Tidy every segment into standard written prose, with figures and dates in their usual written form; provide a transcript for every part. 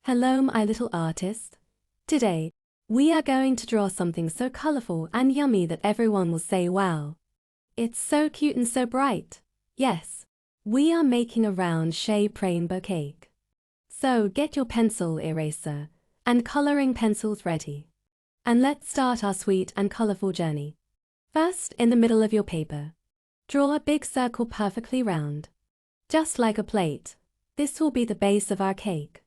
Hello, my little artist. Today, we are going to draw something so colorful and yummy that everyone will say wow. It's so cute and so bright. Yes, we are making a round-shaped rainbow cake. So get your pencil eraser and coloring pencils ready. And let's start our sweet and colorful journey. First, in the middle of your paper, draw a big circle perfectly round. Just like a plate, this will be the base of our cake.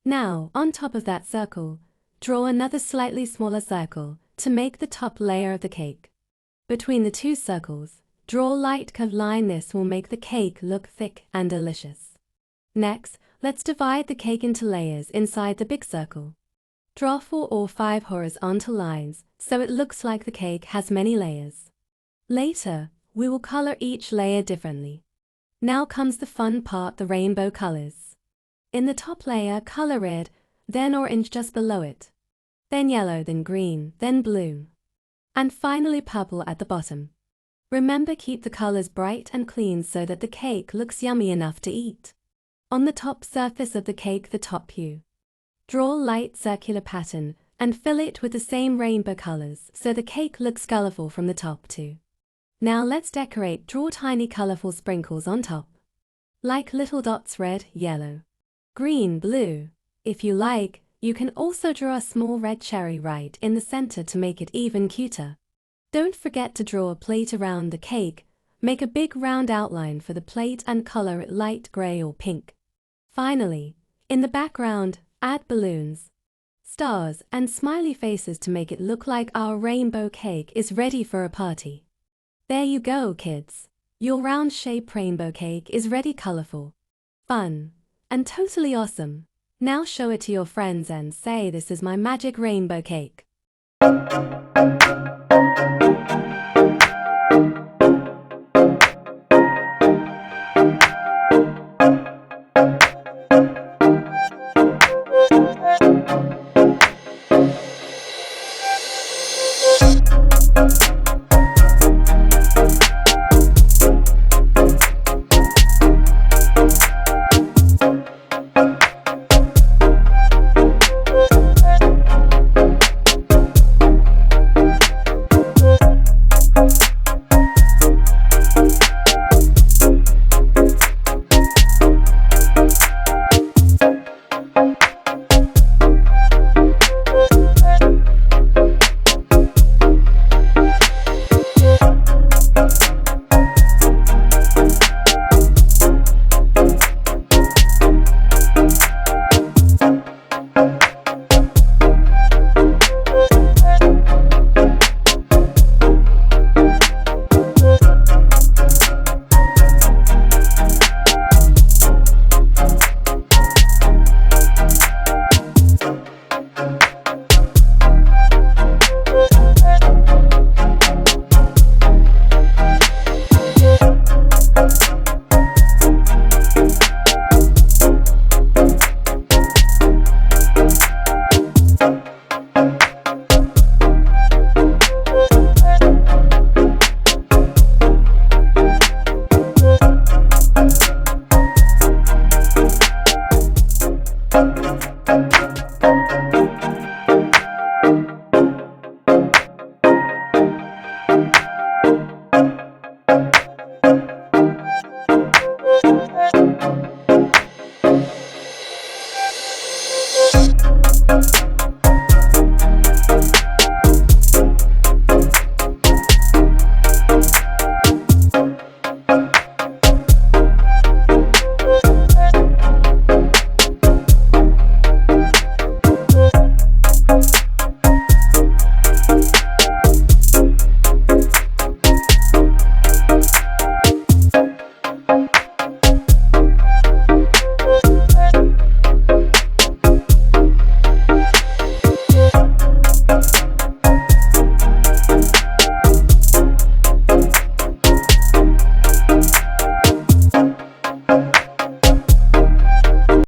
Now, on top of that circle, draw another slightly smaller circle to make the top layer of the cake. Between the two circles, draw a light curved line. This will make the cake look thick and delicious. Next, let's divide the cake into layers inside the big circle. Draw 4 or 5 horizontal lines so it looks like the cake has many layers. Later, we will color each layer differently. Now comes the fun part, the rainbow colors. In the top layer, color red, then orange just below it, then yellow, then green, then blue, and finally purple at the bottom. Remember, keep the colors bright and clean so that the cake looks yummy enough to eat. On the top surface of the cake, the top hue, draw a light circular pattern and fill it with the same rainbow colors so the cake looks colorful from the top too. Now let's decorate. Draw tiny colorful sprinkles on top, like little dots: red, yellow, green, blue. If you like, you can also draw a small red cherry right in the center to make it even cuter. Don't forget to draw a plate around the cake. Make a big round outline for the plate and color it light gray or pink. Finally, in the background, add balloons, stars, and smiley faces to make it look like our rainbow cake is ready for a party. There you go, kids. Your round-shaped rainbow cake is ready, colorful, fun, and totally awesome. Now show it to your friends and say, "This is my magic rainbow cake."